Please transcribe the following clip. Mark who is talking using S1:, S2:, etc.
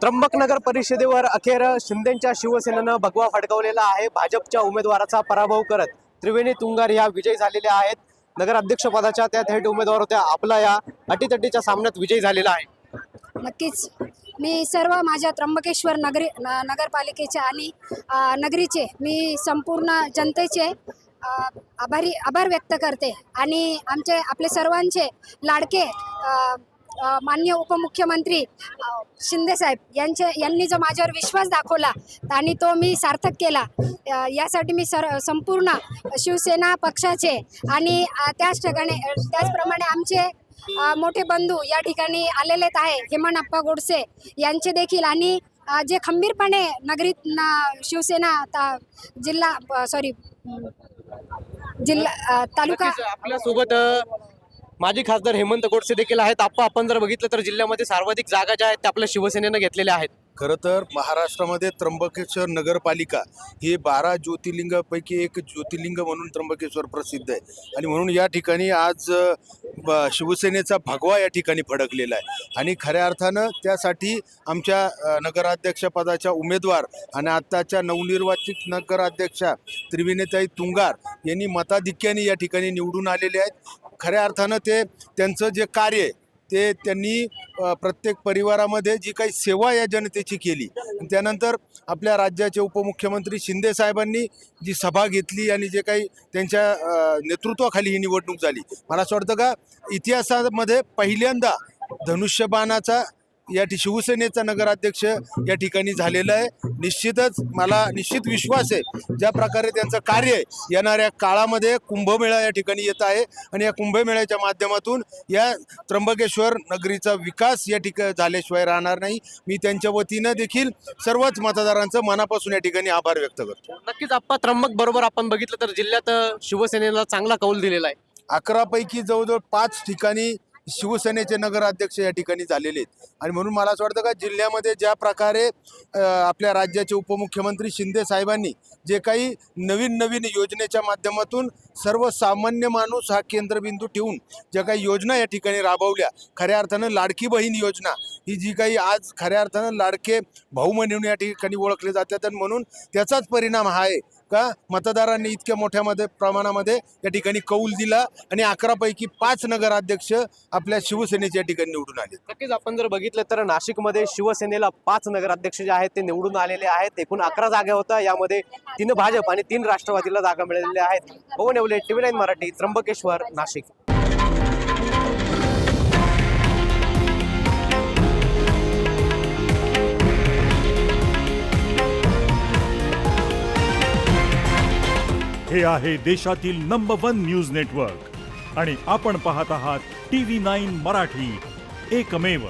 S1: त्र्यंबकनगर परिषदेवर अखेर शिंदेच्या शिवसेनेनं भगवा फडकवलेला आहे। भाजपच्या उमेदवाराचा पराभव करत त्रिवेणी तुंगार ह्या विजयी झालेल्या आहेत। नगराध्यक्षपदाच्या त्या थेट उमेदवार होत्या। आपला या अटीतटीच्या सामन्यात विजयी झालेला आहे।
S2: नक्कीच मी सर्व माझ्या त्र्यंबकेश्वर नगरपालिकेचे आणि नगरीचे मी संपूर्ण जनतेचे आभार व्यक्त करते आणि आपले सर्वांचे लाडके माननीय उपमुख्यमंत्री शिंदे साहेब यांनी जो माझ्यावर विश्वास दाखवला आणि तो मी सार्थक केला, यासाठी मी संपूर्ण शिवसेना पक्षाचे आणि त्याचप्रमाणे आमचे मोठे बंधू या ठिकाणी आलेलेत आहे, हेमंतप्पा गोडसे यांचे देखील, आणि जे खंबीरपणे नगरीत शिवसेना तालुका
S1: आपल्या सोबत माजी खासदार हेमंत गोडसे देखील आहेत। आपण जर बघितलं तर जिल्ह्यामध्ये सर्वाधिक जागा ज्या आहेत त्या आपल्या शिवसेनेनं घेतलेल्या आहेत।
S3: खरं तर महाराष्ट्रामध्ये त्र्यंबकेश्वर नगरपालिका ही 12 ज्योतिर्लिंगापैकी एक ज्योतिर्लिंग म्हणून त्र्यंबकेश्वर प्रसिद्ध आहे आणि म्हणून या ठिकाणी आज शिवसेनेचा भगवा या ठिकाणी फडकलेला आहे आणि खऱ्या अर्थानं त्यासाठी आमच्या नगराध्यक्षपदाच्या उमेदवार आणि आत्ताच्या नवनिर्वाचित नगराध्यक्षा त्रिवेणीताई तुंगार यांनी मताधिक्याने या ठिकाणी निवडून आलेले आहेत। खऱ्या अर्थानं त्यांचं जे कार्य आहे ते त्यांनी प्रत्येक परिवारामध्ये जी काही सेवा या जनतेची केली, त्यानंतर आपल्या राज्याचे उपमुख्यमंत्री शिंदे साहेबांनी जी सभा घेतली आणि जे काही त्यांच्या नेतृत्वाखाली ही निवडणूक झाली, मला असं वाटतं का इतिहासामध्ये पहिल्यांदा धनुष्यबाणाचा शिवसेनेचा नगराध्यक्ष या ठिकाणी झालेला आहे। निश्चितच मला निश्चित विश्वास आहे ज्या प्रकारे त्यांचं कार्य येणाऱ्या काळामध्ये कुंभमेळा या ठिकाणी येत आहे आणि या कुंभमेळ्याच्या माध्यमातून या त्र्यंबकेश्वर नगरीचा विकास या ठिकाणी झाल्याशिवाय राहणार नाही। मी त्यांच्या वतीनं देखील सर्वच मतदारांचं मनापासून या ठिकाणी आभार व्यक्त करतो।
S1: नक्कीच त्र्यंबक बरोबर आपण बघितलं तर जिल्ह्यात शिवसेनेला चांगला कौल दिलेला आहे।
S3: 11 पैकी जवळजवळ 5 ठिकाणी शिवसेनेचे नगराध्यक्ष या ठिकाणी झालेले आहेत आणि म्हणून मला असं वाटतं का जिल्ह्यामध्ये ज्या प्रकारे आपल्या राज्याचे उपमुख्यमंत्री शिंदे साहेबांनी जे काही नवीन योजनेच्या माध्यमातून सर्वसामान्य माणूस हा केंद्रबिंदू ठेवून ज्या काही योजना या ठिकाणी राबवल्या, खऱ्या अर्थानं लाडकी बहीण योजना ही जी काही आज खऱ्या अर्थानं लाडके भाऊ म्हणून या ठिकाणी ओळखले जातात आणि म्हणून त्याचाच परिणाम हा आहे का मतदारांनी इतक्या मोठ्या प्रमाणामध्ये या ठिकाणी कौल दिला आणि 11 पैकी 5 नगराध्यक्ष आपल्या शिवसेनेच्या या ठिकाणी निवडून आले।
S1: नक्कीच आपण जर बघितलं तर नाशिकमध्ये शिवसेनेला 5 नगराध्यक्ष जे आहेत ते निवडून आलेले आहेत। एकूण 11 जागा होत्या, यामध्ये 3 भाजप आणि 3 राष्ट्रवादीला जागा मिळालेल्या आहेत। पवन येवले, TV9 मराठी, त्र्यंबकेश्वर, नाशिक।
S4: हे आहे देशातील नंबर 1 न्यूज नेटवर्क आणि आपण पाहत आहात TV9 मराठी, एकमेव।